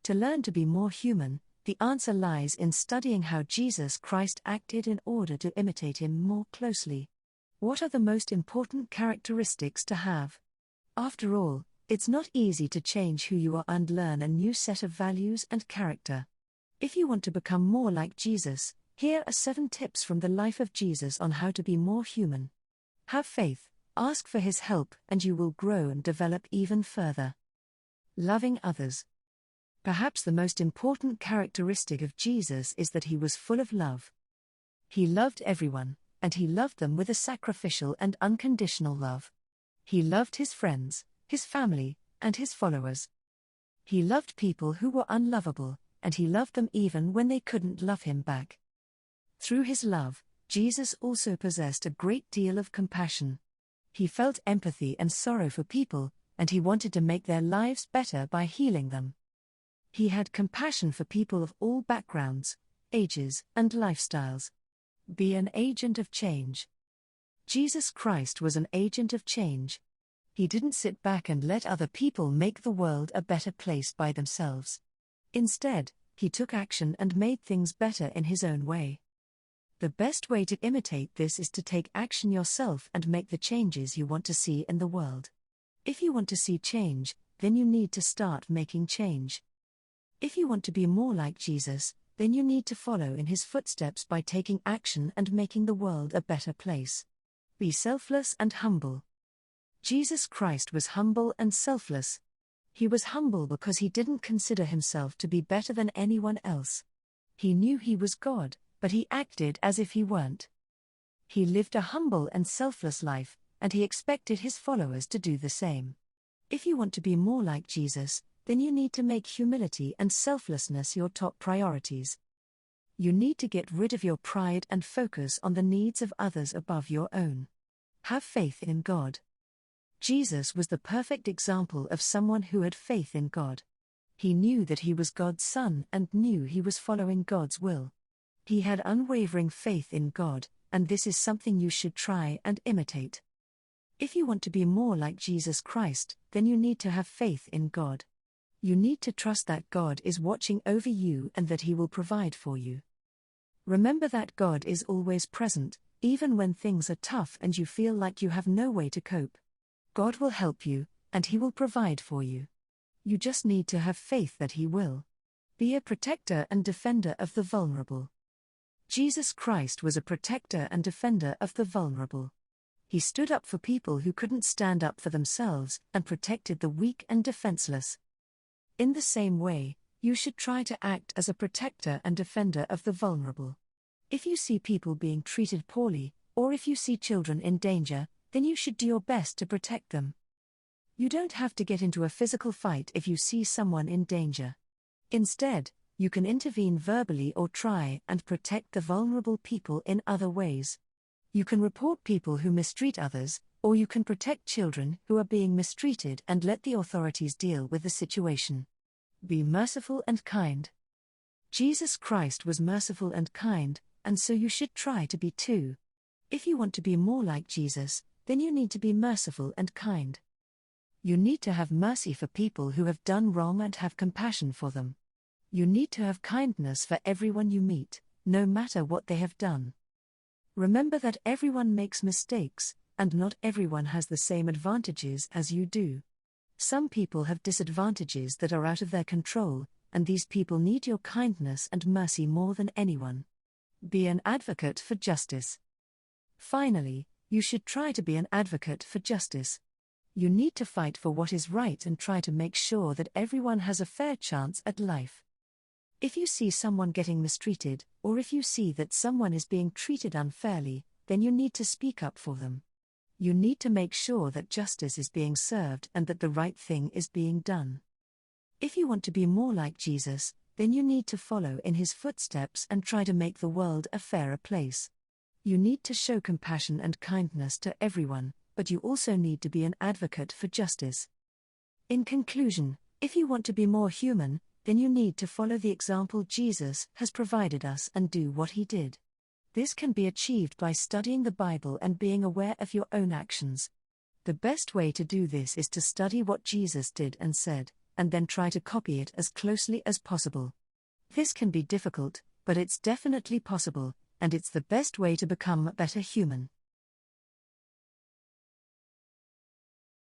To learn to be more human, the answer lies in studying how Jesus Christ acted in order to imitate him more closely. What are the most important characteristics to have? After all, it's not easy to change who you are and learn a new set of values and character. If you want to become more like Jesus, here are 7 tips from the life of Jesus on how to be more human. Have faith, ask for his help, and you will grow and develop even further. Loving others. Perhaps the most important characteristic of Jesus is that he was full of love. He loved everyone, and he loved them with a sacrificial and unconditional love. He loved his friends, his family, and his followers. He loved people who were unlovable, and he loved them even when they couldn't love him back. Through his love, Jesus also possessed a great deal of compassion. He felt empathy and sorrow for people, and he wanted to make their lives better by healing them. He had compassion for people of all backgrounds, ages, and lifestyles. Be an agent of change. Jesus Christ was an agent of change. He didn't sit back and let other people make the world a better place by themselves. Instead, he took action and made things better in his own way. The best way to imitate this is to take action yourself and make the changes you want to see in the world. If you want to see change, then you need to start making change. If you want to be more like Jesus, then you need to follow in his footsteps by taking action and making the world a better place. Be selfless and humble. Jesus Christ was humble and selfless. He was humble because he didn't consider himself to be better than anyone else. He knew he was God, but he acted as if he weren't. He lived a humble and selfless life, and he expected his followers to do the same. If you want to be more like Jesus, then you need to make humility and selflessness your top priorities. You need to get rid of your pride and focus on the needs of others above your own. Have faith in God. Jesus was the perfect example of someone who had faith in God. He knew that he was God's son and knew he was following God's will. He had unwavering faith in God, and this is something you should try and imitate. If you want to be more like Jesus Christ, then you need to have faith in God. You need to trust that God is watching over you and that he will provide for you. Remember that God is always present, even when things are tough and you feel like you have no way to cope. God will help you, and he will provide for you. You just need to have faith that he will. Be a protector and defender of the vulnerable. Jesus Christ was a protector and defender of the vulnerable. He stood up for people who couldn't stand up for themselves and protected the weak and defenseless. In the same way, you should try to act as a protector and defender of the vulnerable. If you see people being treated poorly, or if you see children in danger, then you should do your best to protect them. You don't have to get into a physical fight if you see someone in danger. Instead, you can intervene verbally or try and protect the vulnerable people in other ways. You can report people who mistreat others, or you can protect children who are being mistreated and let the authorities deal with the situation. Be merciful and kind. Jesus Christ was merciful and kind, and so you should try to be too. If you want to be more like Jesus, then you need to be merciful and kind. You need to have mercy for people who have done wrong and have compassion for them. You need to have kindness for everyone you meet, no matter what they have done. Remember that everyone makes mistakes, and not everyone has the same advantages as you do. Some people have disadvantages that are out of their control, and these people need your kindness and mercy more than anyone. Be an advocate for justice. Finally, you should try to be an advocate for justice. You need to fight for what is right and try to make sure that everyone has a fair chance at life. If you see someone getting mistreated, or if you see that someone is being treated unfairly, then you need to speak up for them. You need to make sure that justice is being served and that the right thing is being done. If you want to be more like Jesus, then you need to follow in his footsteps and try to make the world a fairer place. You need to show compassion and kindness to everyone, but you also need to be an advocate for justice. In conclusion, if you want to be more human, then you need to follow the example Jesus has provided us and do what he did. This can be achieved by studying the Bible and being aware of your own actions. The best way to do this is to study what Jesus did and said, and then try to copy it as closely as possible. This can be difficult, but it's definitely possible, and it's the best way to become a better human.